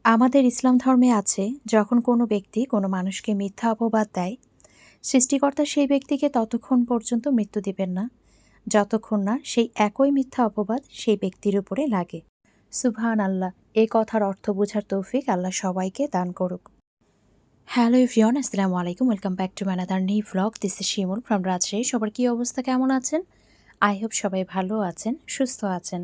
আমাদের ইসলাম ধর্মে আছে, যখন কোনো ব্যক্তি কোনো মানুষকে মিথ্যা অপবাদ দেয়, সৃষ্টিকর্তা সেই ব্যক্তিকে ততক্ষণ পর্যন্ত মৃত্যু দিবেন না, যতক্ষণ না সেই একই মিথ্যা অপবাদ সেই ব্যক্তির উপরে লাগে। সুবহান আল্লাহ। এই কথার অর্থ বোঝার তৌফিক আল্লাহ সবাইকে দান করুক। হ্যালো এভরিওয়ান, আসসালামু আলাইকুম। Welcome back to another new vlog. This is Shimul from Rajshahi. সবার কী অবস্থা, কেমন আছেন? আই হোপ সবাই ভালো আছেন, সুস্থ আছেন।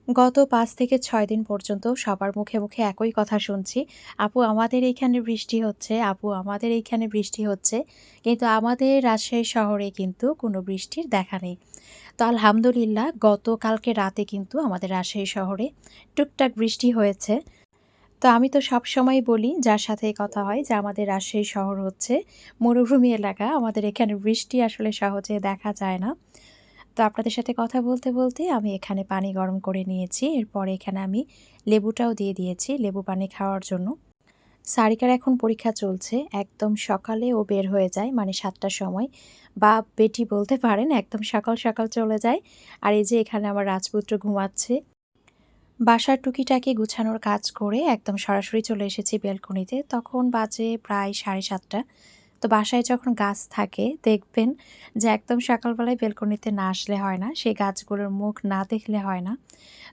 গত ৫ থেকে ৬ দিন পর্যন্ত সবার মুখে, মুখে একই কথা শুনছি। আপু আমাদের এইখানে বৃষ্টি হচ্ছে, আপু আমাদের এইখানে বৃষ্টি হচ্ছে। কিন্তু আমাদের রাজশাহী শহরে কিন্তু কোনো বৃষ্টির দেখা নেই। তো আলহামদুলিল্লাহ গতকালকে রাতে কিন্তু আমাদের রাজশাহী শহরে টুকটাক বৃষ্টি হয়েছে। তো আমি তো সবসময়ই বলি যার সাথেই কথা হয় যে আমাদের রাজশাহী শহর হচ্ছে মরুভূমি এলাকা। আমাদের এখানে বৃষ্টি আসলে সহজে দেখা যায় না। তো আপনাদের সাথে কথা বলতে, বলতে আমি এখানে পানি গরম করে নিয়েছি। এরপরে এখানে আমি লেবুটাও দিয়ে দিয়েছি লেবু পানি খাওয়ার জন্য। সারিকার এখন পরীক্ষা চলছে। একদম সকালে ও বের হয়ে যায়, মানে ৭ টার সময়, বা বেটি বলতে পারেন। একদম সকাল, সকাল চলে যায়। আর এই যে এখানে আমার রাজপুত্র ঘুমাচ্ছে। বাসার টুকিটাকি গুছানোর কাজ করে একদম সরাসরি চলে এসেছি বেলকনিতে। তখন বাজে প্রায় ৭:৩০। তো বাসায় যখন গাছ থাকে দেখবেন যে একদম সকালবেলায় বেলকনিতে না আসলে হয় না, সেই গাছগুলোর মুখ না দেখলে হয় না।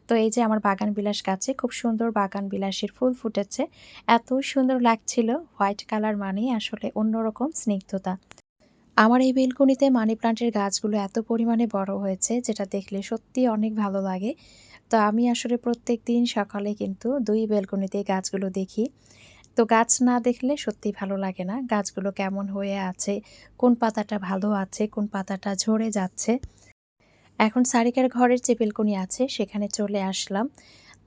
তো এই যে আমার বাগান বিলাস গাছে খুব সুন্দর বাগান বিলাসের ফুল ফুটেছে। এত সুন্দর লাগছিল, হোয়াইট কালার মানেই আসলে অন্যরকম স্নিগ্ধতা। আমার এই বেলকনিতে মানি প্লান্টের গাছগুলো এত পরিমাণে বড় হয়েছে, যেটা দেখলে সত্যিই অনেক ভালো লাগে। তো আমি আসলে প্রত্যেকদিন সকালে কিন্তু ২ বেলকনিতেই গাছগুলো দেখি। তো গাছ না দেখলে সত্যিই ভালো লাগে না। গাছগুলো কেমন হয়ে আছে, কোন পাতাটা ভালো আছে, কোন পাতাটা ঝরে যাচ্ছে। এখন সারিকার ঘরের যে বেলকনি আছে সেখানে চলে আসলাম।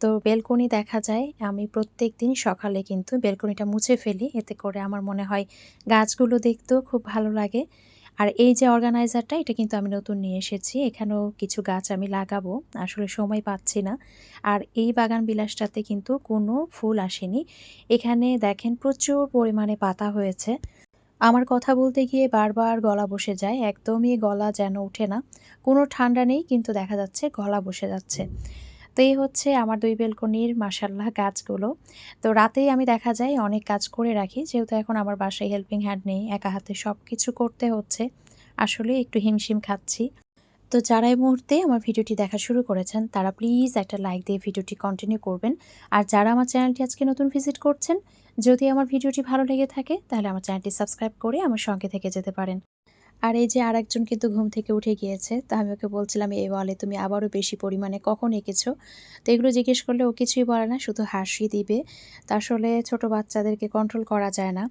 তো বেলকনি দেখা যায় আমি প্রত্যেকদিন সকালে কিন্তু বেলকনিটা মুছে ফেলি। এতে করে আমার মনে হয় গাছগুলো দেখতেও খুব ভালো লাগে। আর এই যে অর্গানাইজারটা, এটা কিন্তু আমি নতুন নিয়ে এসেছি। এখানেও কিছু গাছ আমি লাগাবো। আসলে সময় পাচ্ছি না। আর এই বাগান বিলাসটাতে কিন্তু কোনো ফুল আসেনি। এখানে দেখেন প্রচুর পরিমাণে পাতা হয়েছে। আমার কথা বলতে গিয়ে বারবার গলা বসে যায়। একদমই গলা যেন ওঠে না। কোনো ঠান্ডা নেই, কিন্তু দেখা যাচ্ছে গলা বসে যাচ্ছে। তো এই হচ্ছে আমার ২ বেলকনির মাশাআল্লাহ গাছগুলো। তো রাতেই আমি দেখা যায় অনেক কাজ করে রাখি। যেহেতু এখন আমার বাসায় হেল্পিং হ্যান্ড নেই, একা হাতে সবকিছু করতে হচ্ছে। আসলে একটু হিমশিম খাচ্ছি। তো যারা এই মুহূর্তে আমার ভিডিওটি দেখা শুরু করেছেন, তারা প্লিজ একটা লাইক দিয়ে ভিডিওটি কন্টিনিউ করবেন। আর যারা আমার চ্যানেলটি আজকে নতুন ভিজিট করছেন, যদি আমার ভিডিওটি ভালো লেগে থাকে তাহলে আমার চ্যানেলটি সাবস্ক্রাইব করে আমার সঙ্গে থেকে যেতে পারেন। আর এই যে আরেকজন কিন্তু ঘুম থেকে উঠে গিয়েছে। তো আমি ওকে বলছিলাম, "এই ওয়ালে তুমি আবারও বেশি পরিমাণে কখন এঁকেছো?" তো এগুলো জিজ্ঞেস করলে ও কিছুই বলে না, শুধু হাসি দিবে। তো আসলে ছোট বাচ্চাদেরকে কন্ট্রোল করা যায় না।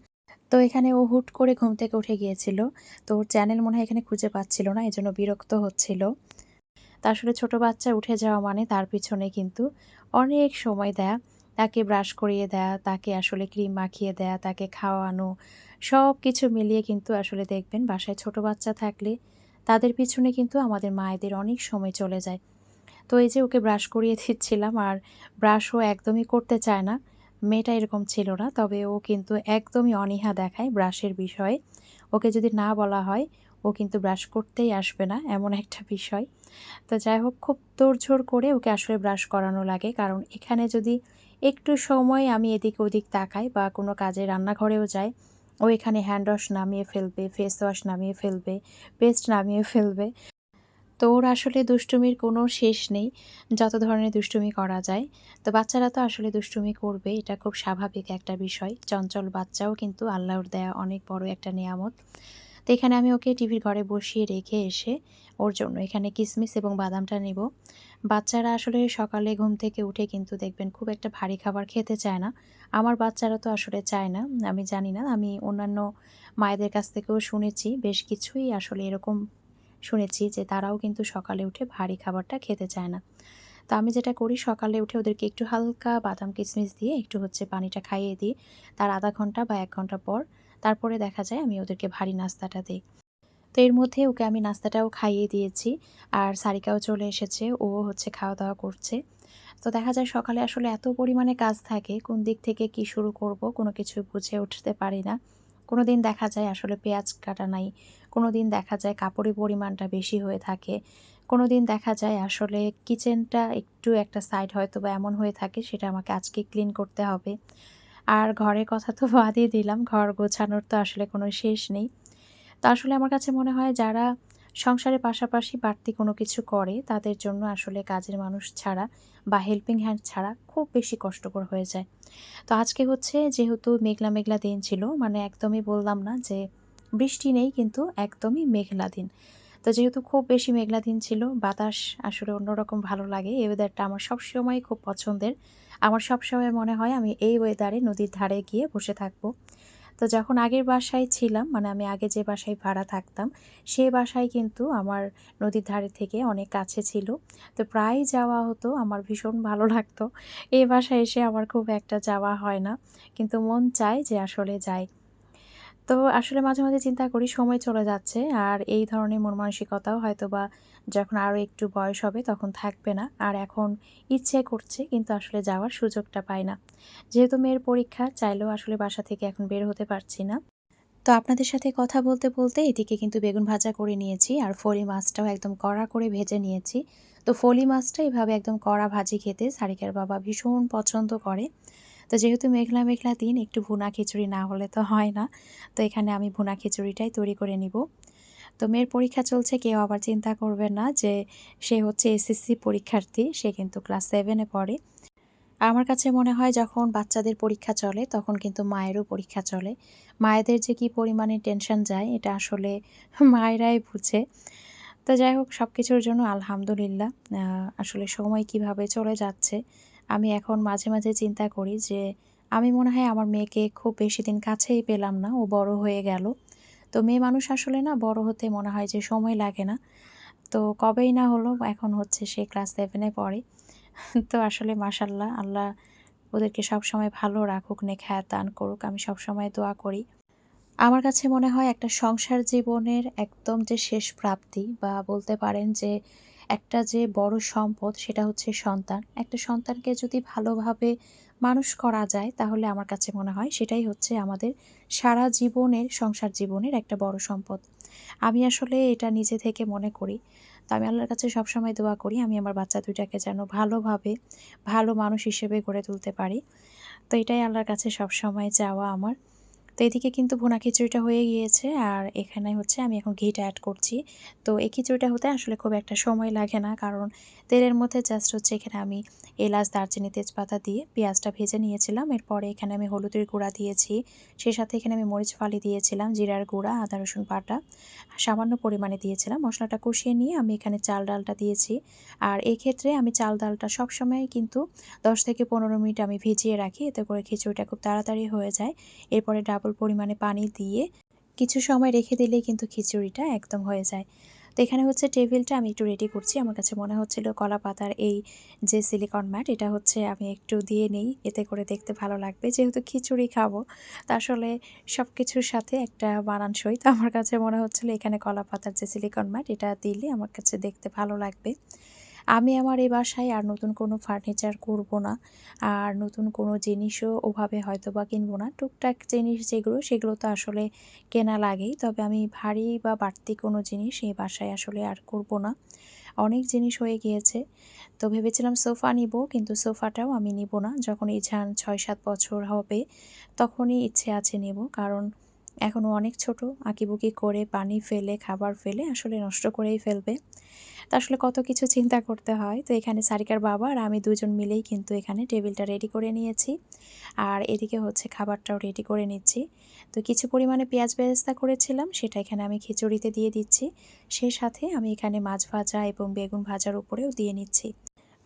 তো এখানে ও হুট করে ঘুম থেকে উঠে গিয়েছিল। তো ওর চ্যানেল মনে হয় এখানে খুঁজে পাচ্ছিল না, এজন্য বিরক্ত হচ্ছিল। তা আসলে ছোট বাচ্চা উঠে যাওয়া মানে তার পিছনে কিন্তু অনেক সময় দেয়া। তাকে ব্রাশ করিয়ে দেয়া, তাকে আসলে ক্রিম মাখিয়ে দেয়া, তাকে খাওয়ানো, সবকিছু মিলিয়ে কিন্তু আসলে দেখবেন বাসায় ছোট বাচ্চা থাকলে তাদের পিছনে কিন্তু আমাদের মায়েদের অনেক সময় চলে যায়। তো এই যে ওকে ব্রাশ করিয়ে দিচ্ছিলাম, আর ব্রাশও একদমই করতে চায় না। মেয়েটা এরকম ছিল না। তবে ও কিন্তু একদমই অনীহা দেখায় ব্রাশের বিষয়ে। ওকে যদি না বলা হয়, ও কিন্তু ব্রাশ করতেই আসবে না, এমন একটা বিষয়। তো যাই হোক, খুব তোড়জোড় করে ওকে আসলে ব্রাশ করানো লাগে। কারণ এখানে যদি একটু সময় আমি এদিক ওদিক তাকাই বা কোনো কাজে রান্নাঘরেও যাই, ও এখানে হ্যান্ড ওয়াশ নামিয়ে ফেলবে, ফেস ওয়াশ নামিয়ে ফেলবে, পেস্ট নামিয়ে ফেলবে। তো ওর আসলে দুষ্টুমির কোনো শেষ নেই, যত ধরনের দুষ্টুমি করা যায়। তো বাচ্চারা তো আসলে দুষ্টুমি করবে, এটা খুব স্বাভাবিক একটা বিষয়। চঞ্চল বাচ্চাও কিন্তু আল্লাহর দেয়া অনেক বড় একটা নেয়ামত। তো এখানে আমি ওকে টিভির ঘরে বসিয়ে রেখে এসে ওর জন্য এখানে কিসমিস এবং বাদামটা নেব। বাচ্চারা আসলে সকালে ঘুম থেকে উঠে কিন্তু দেখবেন খুব একটা ভারী খাবার খেতে চায় না। আমার বাচ্চারা তো আসলে চায় না। আমি জানি না, আমি অন্যান্য মায়েদের কাছ থেকেও শুনেছি, বেশ কিছুই আসলে এরকম শুনেছি যে তারাও কিন্তু সকালে উঠে ভারী খাবারটা খেতে চায় না। তো আমি যেটা করি, সকালে উঠে ওদেরকে একটু হালকা বাদাম কিশমিশ দিয়ে একটু পানিটা খাইয়ে দিই। তার ০.৫ ঘন্টা বা ১ ঘন্টা পর তারপরে দেখা যায় আমি ওদেরকে ভারী নাস্তাটা দেই। তো এর মধ্যে ওকে আমি নাস্তাটাও খাইয়ে দিয়েছি। আর সারিকাও চলে এসেছে। ও খাওয়া-দাওয়া করছে। তো দেখা যায় সকালে আসলে এত পরিমাণে কাজ থাকে, কোন দিক থেকে কি শুরু করব কোনো কিছু বুঝে উঠতে পারি না। কোনোদিন দেখা যায় আসলে পেঁয়াজ কাটা নাই, কোনোদিন দেখা যায় কাপড়ের পরিমাণটা বেশি হয়ে থাকে, কোনো দিন দেখা যায় আসলে কিচেনটা একটু একটা সাইড হয়তোবা এমন হয়ে থাকে, সেটা আমাকে আজকে ক্লিন করতে হবে। আর ঘরের কথা তো বাদই দিলাম, ঘর গোছানোর তো আসলে কোনো শেষ নেই। তো আসলে আমার কাছে মনে হয় যারা সংসারের পাশাপাশি বাড়তি কোনো কিছু করে, তাদের জন্য আসলে কাজের মানুষ ছাড়া বা হেল্পিং হ্যান্ড ছাড়া খুব বেশি কষ্টকর হয়ে যায়। তো আজকে হচ্ছে যেহেতু মেঘলা, মেঘলা দিন ছিল, মানে একদমই বললাম না যে বৃষ্টি নেই, কিন্তু একদমই মেঘলা দিন। তো যেহেতু খুব বেশি মেঘলা দিন ছিল, বাতাস আসলে অন্যরকম ভালো লাগে। এই ওয়েদারটা আমার সবসময়ই খুব পছন্দের। আমার সবসময় মনে হয় আমি এই ওয়েদারে নদীর ধারে গিয়ে বসে থাকবো। তো যখন আগের বাসায় ছিলাম, মানে আমি আগে যে বাসায় ভাড়া থাকতাম, সেই বাসায় কিন্তু আমার নদীর ধারে থেকে অনেক কাছে ছিল। তো প্রায়ই যাওয়া হতো, আমার ভীষণ ভালো লাগতো। এই বাসায় এসে আমার খুব একটা যাওয়া হয় না। কিন্তু মন চায় যে আসলে যাই। তো আসলে মাঝে, মাঝে চিন্তা করি সময় চলে যাচ্ছে, আর এই ধরনের মন মানসিকতাও হয়তোবা যখন আরো একটু বয়স হবে তখন থাকবে না। আর এখন ইচ্ছে করছে, কিন্তু আসলে যাওয়ার সুযোগটা পাই না। যেহেতু মেয়ের পরীক্ষা, চাইলেও আসলে বাসা থেকে এখন বের হতে পারছি না। তো আপনাদের সাথে কথা বলতে, বলতে এদিকে কিন্তু বেগুন ভাজা করে নিয়েছি, আর ফলি মাছটাও একদম কড়া করে ভেজে নিয়েছি। তো ফলি মাছটা এভাবে একদম কড়া ভাজি খেতে সারিকার বাবা ভীষণ পছন্দ করে। তো যেহেতু মেঘলা, মেঘলা দিন, একটু ভুনা খিচুড়ি না হলে তো হয় না। তো এখানে আমি ভুনা খিচুড়িটাই তৈরি করে নিব। তো মেয়ের পরীক্ষা চলছে, কেউ আবার চিন্তা করবেন না যে সে হচ্ছে এসএসসি পরীক্ষার্থী, সে কিন্তু ক্লাস 7 এ পড়ে। আমার কাছে মনে হয় যখন বাচ্চাদের পরীক্ষা চলে তখন কিন্তু মায়েরও পরীক্ষা চলে। মায়েদের যে কি পরিমাণে টেনশন যায় এটা আসলে মায়েরাই বুঝে। তো যাই হোক, সবকিছুর জন্য আলহামদুলিল্লাহ। আসলে সময় কিভাবে চলে যাচ্ছে। আমি এখন মাঝে, মাঝে চিন্তা করি যে আমি মনে হয় আমার মেয়েকে খুব বেশিদিন কাছেই পেলাম না। ও বড় হয়ে গেল। তো মেয়ে মানুষ আসলে না বড় হতে মনে হয় যে সময় লাগে না। তো কবেই না হলো, এখন হচ্ছে সে ক্লাস 7 এ পড়ে। তো আসলে মাশাআল্লাহ, আল্লাহ ওদেরকে সবসময় ভালো রাখুক, নেক হায়াত দান করুক। আমি সবসময় দোয়া করি। আমার কাছে মনে হয় একটা সংসার জীবনের একদম যে শেষ প্রাপ্তি, বা বলতে পারেন যে একটা যে বড় সম্পদ, সেটা হচ্ছে সন্তান। একটা সন্তানকে যদি ভালোভাবে মানুষ করা যায়, তাহলে আমার কাছে মনে হয় সেটাই হচ্ছে আমাদের সারা জীবনের সংসার জীবনের একটা বড় সম্পদ। আমি আসলে এটা নিজে থেকে মনে করি। তো আমি আল্লাহর কাছে সবসময় দোয়া করি আমি আমার বাচ্চা ২ টাকে যেন ভালোভাবে ভালো মানুষ হিসেবে গড়ে তুলতে পারি। তো এটাই আল্লাহর কাছে সবসময় চাওয়া আমার। তো এদিকে কিন্তু ভুনা খিচুড়িটা হয়ে গিয়েছে, আর এখানে হচ্ছে আমি এখন ঘিটা এড করছি। তো এই খিচুড়িটা হতে আসলে খুব একটা সময় লাগে না, কারণ তেলের মধ্যে জাস্ট হচ্ছে এখানে আমি এলাচ, দারচিনি, তেজপাতা দিয়ে পেঁয়াজটা ভেজে নিয়েছিলাম। এরপরে এখানে আমি হলুদের গুঁড়া দিয়েছি। সেই সাথে এখানে আমি মরিচ ফালি দিয়েছিলাম, জিরার গুঁড়া, আদা রসুন বাটা সামান্য পরিমাণে দিয়েছিলাম। মশলাটা কষিয়ে নিয়ে আমি এখানে চাল ডালটা দিয়েছি। আর এই ক্ষেত্রে আমি চাল ডালটা সবসময় কিন্তু ১০ থেকে ১৫ মিনিট আমি ভিজিয়ে রাখি। এতে করে খিচুড়িটা খুব তাড়াতাড়ি হয়ে যায়। এরপরে ডাবল পরিমাণে পানি দিয়ে কিছু সময় রেখে দিলেই কিন্তু খিচুড়িটা একদম হয়ে যায়। তো এখানে হচ্ছে টেবিলটা আমি একটু রেডি করছি। আমার কাছে মনে হচ্ছিল কলা পাতার এই যে সিলিকন ম্যাট, এটা হচ্ছে আমি একটু দিয়ে নেই, এতে করে দেখতে ভালো লাগবে। যেহেতু খিচুড়ি খাবো, তা আসলে সবকিছুর সাথে একটা মানানসই। তো আমার কাছে মনে হচ্ছিল এখানে কলা পাতার যে সিলিকন ম্যাট, এটা দিলে আমার কাছে দেখতে ভালো লাগবে। আমি আমার এই বাসায় আর নতুন কোনো ফার্নিচার করব না। আর নতুন কোনো জিনিসও ওভাবে হয়তোবা কিনব না। টুকটাক জিনিস যেগুলো, সেগুলো তো আসলে কেনা লাগেই। তবে আমি ভারী বা বাড়তি কোনো জিনিস এই বাসায় আসলে আর করব না। অনেক জিনিস হয়ে গিয়েছে। তো ভেবেছিলাম সোফা নিব, কিন্তু সোফাটাও আমি নিব না। যখন ইছান ৬-৭ বছর হবে তখনই ইচ্ছে আছে নেব। কারণ এখনও অনেক ছোট, আঁকিবুকি করে পানি ফেলে, খাবার ফেলে আসলে নষ্ট করেই ফেলবে। তো আসলে কত কিছু চিন্তা করতে হয়। তো এখানে সারিকার বাবা আর আমি দুজন মিলেই কিন্তু এখানে টেবিলটা রেডি করে নিয়েছি। আর এদিকে হচ্ছে খাবারটাও রেডি করে নিচ্ছি। তো কিছু পরিমাণে পেঁয়াজ বেরেস্তা করেছিলাম, সেটা এখানে আমি খিচুড়িতে দিয়ে দিচ্ছি। সেই সাথে আমি এখানে মাছ ভাজা এবং বেগুন ভাজার উপরেও দিয়ে নিচ্ছি।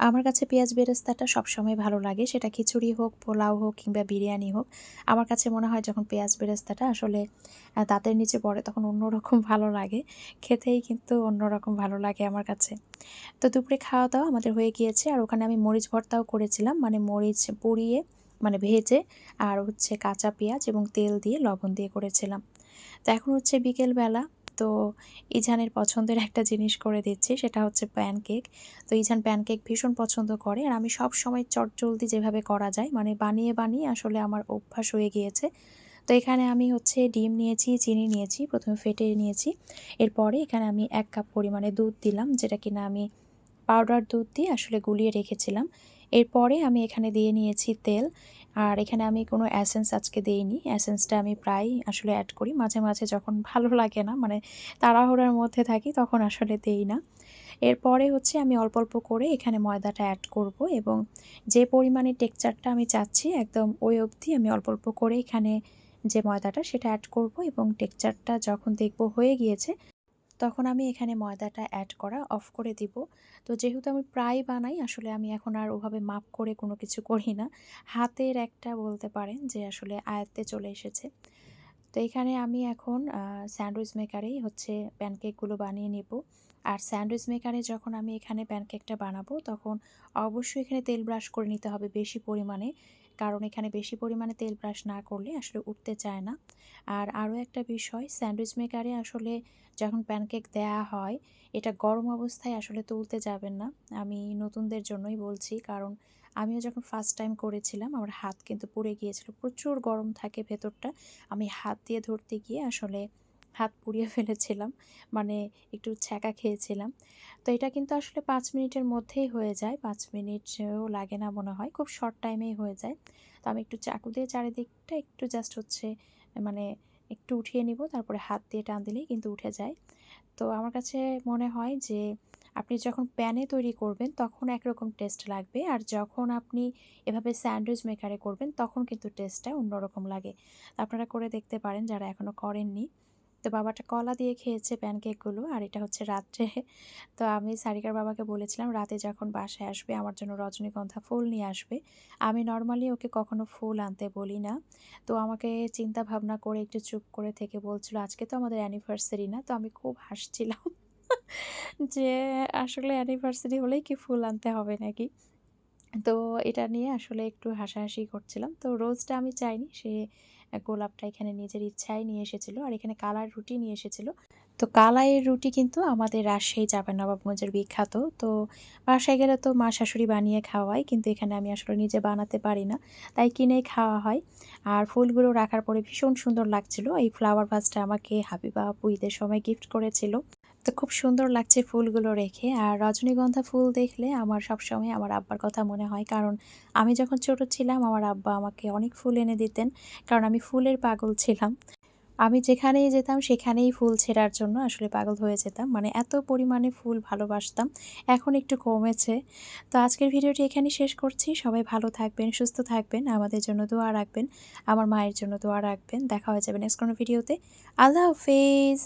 আমার কাছে পেঁয়াজ বেরেস্তাটা সবসময় ভালো লাগে, সেটা খিচুড়ি হোক, পোলাও হোক কিংবা বিরিয়ানি হোক। আমার কাছে মনে হয় যখন পেঁয়াজ বেরেস্তাটা আসলে দাঁতের নিচে পড়ে তখন অন্যরকম ভালো লাগে। খেতেই কিন্তু অন্যরকম ভালো লাগে আমার কাছে। তো দুপুরে খাওয়া-দাওয়া আমাদের হয়ে গিয়েছে, আর ওখানে আমি মরিচ ভর্তাও করেছিলাম। মানে মরিচ পুড়িয়ে, মানে ভেজে, আর হচ্ছে কাঁচা পেঁয়াজ এবং তেল দিয়ে লবণ দিয়ে করেছিলাম। তো এখন হচ্ছে বিকেলবেলা। তো ইজানের পছন্দের একটা জিনিস করে দিচ্ছি, সেটা হচ্ছে প্যানকেক। তো ইজান প্যানকেক ভীষণ পছন্দ করে, আর আমি সবসময় চটজলদি যেভাবে করা যায় মানে বানিয়ে, বানিয়ে আসলে আমার অভ্যাস হয়ে গিয়েছে। তো এখানে আমি হচ্ছে ডিম নিয়েছি, চিনি নিয়েছি, প্রথমে ফেটে নিয়েছি। এরপরে এখানে আমি ১ কাপ পরিমাণে দুধ দিলাম, যেটা কিনা আমি পাউডার দুধ দিয়ে আসলে গুলিয়ে রেখেছিলাম। এরপরে আমি এখানে দিয়ে নিয়েছি তেল। আর এখানে আমি কোনো এসেন্স আজকে দেইনি। এসেন্সটা আমি প্রায়ই আসলে এড করি। মাঝে, মাঝে যখন ভালো লাগে না, মানে তাড়াহুড়ার মধ্যে থাকি, তখন আসলে দেই না। এরপরে হচ্ছে আমি অল্প, অল্প করে এখানে ময়দাটা অ্যাড করব এবং যে পরিমাণে টেক্সচারটা আমি চাচ্ছি একদম ওই অবধি আমি অল্প, অল্প করে এখানে যে ময়দাটা সেটা অ্যাড করব এবং টেক্সচারটা যখন দেখব হয়ে গিয়েছে, তখন আমি এখানে ময়দাটা অ্যাড করা অফ করে দিব। তো যেহেতু আমি প্রায় বানাই, আসলে আমি এখন আর ওভাবে মাপ করে কোনো কিছু করি না। হাতের একটা বলতে পারেন যে আসলে আয়ত্তে চলে এসেছে। তো এখানে আমি এখন স্যান্ডউইচ মেকারেই হচ্ছে প্যানকেকগুলো বানিয়ে নেব। আর স্যান্ডউইচ মেকারে যখন আমি এখানে প্যানকেকটা বানাবো, তখন অবশ্যই এখানে তেল ব্রাশ করে নিতে হবে বেশি পরিমাণে। কারণ এখানে বেশি পরিমাণে তেল ব্রাশ না করলে আসলে উঠতে চায় না। আর আরও একটা বিষয়, স্যান্ডউইচ মেকারে আসলে যখন প্যানকেক দেয়া হয়, এটা গরম অবস্থায় আসলে তুলতে যাবেন না। আমি নতুনদের জন্যই বলছি, কারণ আমিও যখন ফার্স্ট টাইম করেছিলাম আমার হাত কিন্তু পুড়ে গিয়েছিল। প্রচুর গরম থাকে ভেতরটা। আমি হাত দিয়ে ধরতে গিয়ে আসলে হাত পুড়িয়ে ফেলেছিলাম। মানে একটু ছ্যাঁকা খেয়েছিলাম। তো এটা কিন্তু আসলে ৫ মিনিটের মধ্যেই হয়ে যায়। ৫ মিনিটও লাগে না মনে হয়। খুব শর্ট টাইমেই হয়ে যায়। তো আমি একটু চাকু দিয়ে চারিদিকটা একটু জাস্ট হচ্ছে মানে একটু উঠিয়ে নিব। তারপরে হাত দিয়ে টান দিলেই কিন্তু উঠে যায়। তো আমার কাছে মনে হয় যে আপনি যখন প্যানে তৈরি করবেন তখন একরকম টেস্ট লাগবে, আর যখন আপনি এভাবে স্যান্ডউইচ মেকারে করবেন তখন কিন্তু টেস্টটা অন্যরকম লাগে। আপনারা করে দেখতে পারেন যারা এখনও করেননি। তো বাবাটা কলা দিয়ে খেয়েছে প্যানকেকগুলো, আর এটা হচ্ছে রাত্রে। তো আমি সারিকার বাবাকে বলেছিলাম রাতে যখন বাসায় আসবে আমার জন্য রজনীগন্ধা ফুল নিয়ে আসবে। আমি নর্মালি ওকে কখনো ফুল আনতে বলি না। তো আমাকে চিন্তা ভাবনা করে একটু চুপ করে থেকে বলছিল, আজকে তো আমাদের অ্যানিভার্সারি না। তো আমি খুব হাসছিলাম যে আসলে অ্যানিভার্সারি হলেই কি ফুল আনতে হবে নাকি? তো এটা নিয়ে আসলে একটু হাসাহাসি করছিলাম। তো রোজটা আমি চাইনি। সে গোলাপটা এখানে নিজের ইচ্ছায় নিয়ে এসেছিল। আর এখানে কালার রুটি নিয়ে এসেছিল। তো কালাইয়ের রুটি কিন্তু আমাদের রাজশাহী চাঁপাইনবাবগঞ্জের বিখ্যাত। তো বাসায় গেলে তো মা শাশুড়ি বানিয়ে খাওয়ায়। কিন্তু এখানে আমি আসলে নিজে বানাতে পারি না। তাই কিনেই খাওয়া হয়। আর ফুলগুলো রাখার পরে ভীষণ সুন্দর লাগছিল। এই ফ্লাওয়ার ভাসটা আমাকে হাবিবা আপু ঈদের সময় গিফট করেছিল। তো খুব সুন্দর লাগছে ফুলগুলো রেখে। আর রজনীগন্ধা ফুল দেখলে আমার সবসময় আমার আব্বার কথা মনে হয়। কারণ আমি যখন ছোট ছিলাম আমার আব্বা আমাকে অনেক ফুল এনে দিতেন। কারণ আমি ফুলের পাগল ছিলাম। আমি যেখানেই যেতাম সেখানেই ফুল ছেঁড়ার জন্য আসলে পাগল হয়ে যেতাম। মানে এত পরিমাণে ফুল ভালোবাসতাম। এখন একটু কমেছে। তো আজকের ভিডিওটি এখানেই শেষ করছি। সবাই ভালো থাকবেন, সুস্থ থাকবেন। আমাদের জন্য দোয়া রাখবেন। আমার মায়ের জন্য দোয়া রাখবেন। দেখা হয়ে যাবে নেক্সট কোনো ভিডিওতে। আল্লাহ হাফেজ।